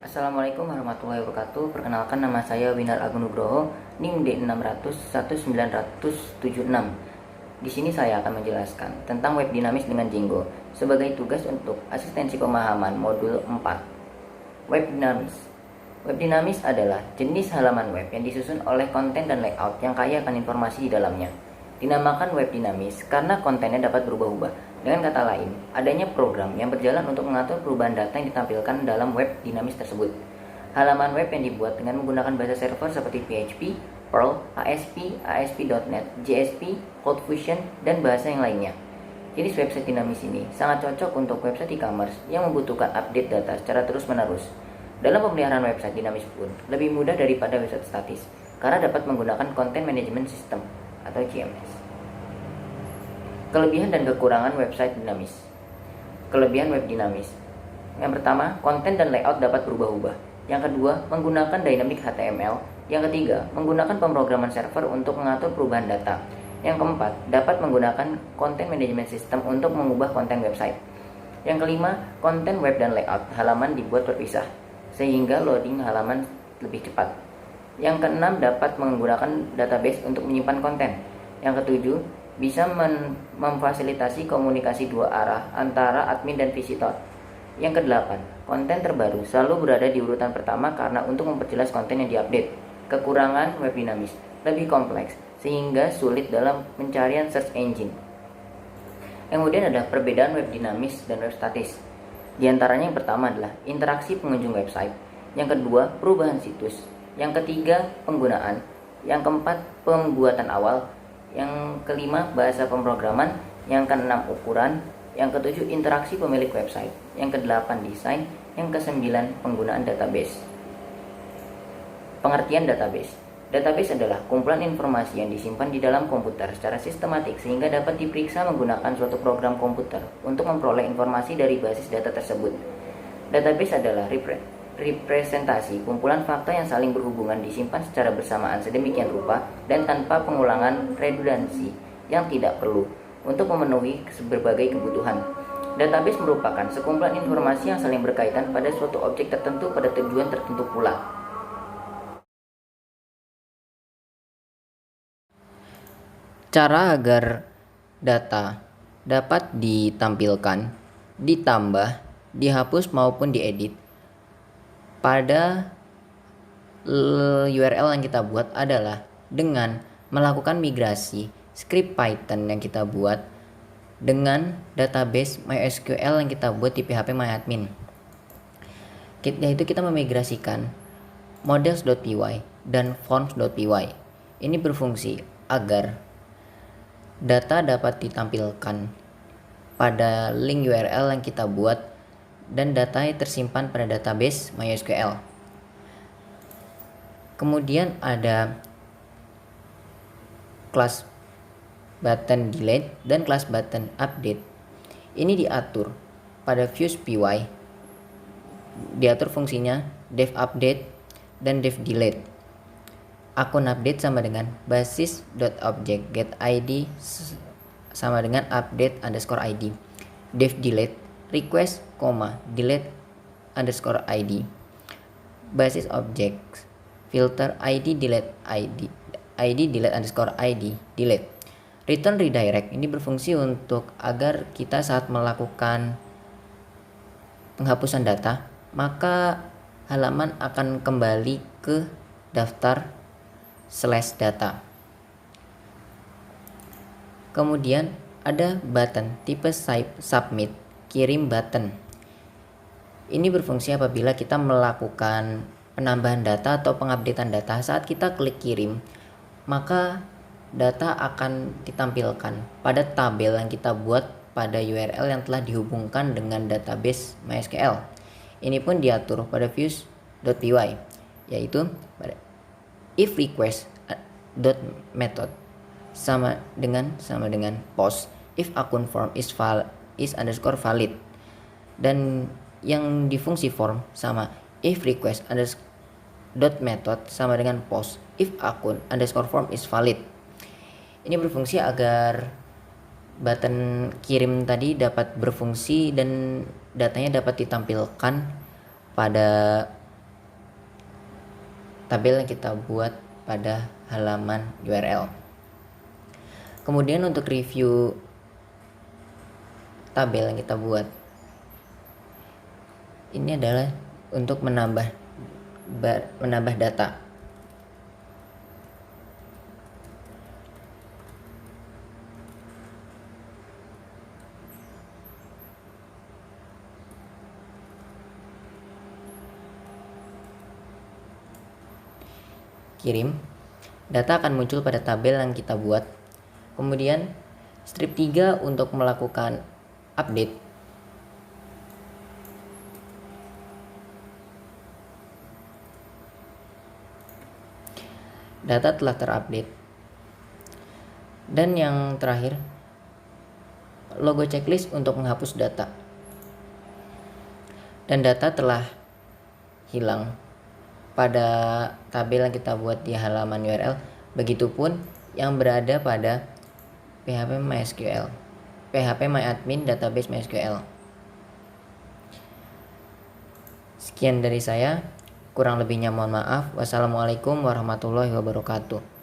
Assalamualaikum warahmatullahi wabarakatuh. Perkenalkan, nama saya Winar Agung Nugroho, NIM D600-1976. Di sini saya akan menjelaskan tentang web dinamis dengan Django sebagai tugas untuk asistensi pemahaman modul 4. Web dinamis. Web dinamis adalah jenis halaman web yang disusun oleh konten dan layout yang kaya akan informasi di dalamnya. Dinamakan web dinamis karena kontennya dapat berubah-ubah. Dengan kata lain, adanya program yang berjalan untuk mengatur perubahan data yang ditampilkan dalam web dinamis tersebut. Halaman web yang dibuat dengan menggunakan bahasa server seperti PHP, Perl, ASP, ASP.NET, JSP, CodeFusion, dan bahasa yang lainnya. Jenis website dinamis ini sangat cocok untuk website e-commerce yang membutuhkan update data secara terus-menerus. Dalam pemeliharaan website dinamis pun lebih mudah daripada website statis karena dapat menggunakan Content Management System atau CMS. Kelebihan dan kekurangan website dinamis. Kelebihan web dinamis. Yang pertama, konten dan layout dapat berubah-ubah. Yang kedua, menggunakan dynamic HTML. Yang ketiga, menggunakan pemrograman server untuk mengatur perubahan data. Yang keempat, dapat menggunakan content management system untuk mengubah konten website. Yang kelima, konten web dan layout halaman dibuat terpisah, sehingga loading halaman lebih cepat. Yang keenam, dapat menggunakan database untuk menyimpan konten. Yang ketujuh, bisa memfasilitasi komunikasi dua arah antara admin dan visitor. Yang kedelapan, konten terbaru selalu berada di urutan pertama karena untuk memperjelas konten yang diupdate. Kekurangan web dinamis lebih kompleks sehingga sulit dalam pencarian search engine. Kemudian ada perbedaan web dinamis dan web statis. Di antaranya yang pertama adalah interaksi pengunjung website, yang kedua perubahan situs, yang ketiga penggunaan, yang keempat pembuatan awal, yang kelima bahasa pemrograman, yang keenam ukuran, yang ketujuh interaksi pemilik website, yang kedelapan desain, yang kesembilan penggunaan database. Pengertian database. Database adalah kumpulan informasi yang disimpan di dalam komputer secara sistematik sehingga dapat diperiksa menggunakan suatu program komputer untuk memperoleh informasi dari basis data tersebut. Database adalah representasi kumpulan fakta yang saling berhubungan disimpan secara bersamaan sedemikian rupa dan tanpa pengulangan redundansi yang tidak perlu untuk memenuhi berbagai kebutuhan. Database merupakan sekumpulan informasi yang saling berkaitan pada suatu objek tertentu pada tujuan tertentu pula. Cara agar data dapat ditampilkan, ditambah, dihapus maupun diedit pada URL yang kita buat adalah dengan melakukan migrasi script Python yang kita buat dengan database MySQL yang kita buat di PHP MyAdmin. Yaitu kita memigrasikan models.py dan forms.py. Ini berfungsi agar data dapat ditampilkan pada link URL yang kita buat dan datanya tersimpan pada database MySQL. Kemudian ada class button delete dan class button update. Ini diatur pada views py. Diatur fungsinya dev update dan dev delete. Akun update sama dengan basis.object get id sama dengan update_id. Dev delete request, delete _id. Basis object filter id delete id delete _id delete. Return redirect ini berfungsi untuk agar kita saat melakukan penghapusan data maka halaman akan kembali ke daftar /data. Kemudian ada button tipe submit, kirim button. Ini berfungsi apabila kita melakukan penambahan data atau pengupdatean data. Saat kita klik kirim, maka data akan ditampilkan pada tabel yang kita buat pada URL yang telah dihubungkan dengan database MySQL. Ini pun diatur pada views.py, yaitu pada if request .method sama dengan post if akun form is _valid, dan yang di fungsi form sama if request method sama dengan post if akun _form is valid. Ini berfungsi agar button kirim tadi dapat berfungsi dan datanya dapat ditampilkan pada tabel yang kita buat pada halaman URL. Kemudian untuk review tabel yang kita buat, ini adalah untuk menambah data. Kirim, data akan muncul pada tabel yang kita buat. Kemudian strip 3 untuk melakukan update. Data telah terupdate. Dan yang terakhir, logo checklist untuk menghapus data. Dan data telah hilang pada tabel yang kita buat di halaman URL, begitupun yang berada pada PHP MySQL, PHP MyAdmin Database MySQL. Sekian dari saya, kurang lebihnya mohon maaf. Wassalamualaikum warahmatullahi wabarakatuh.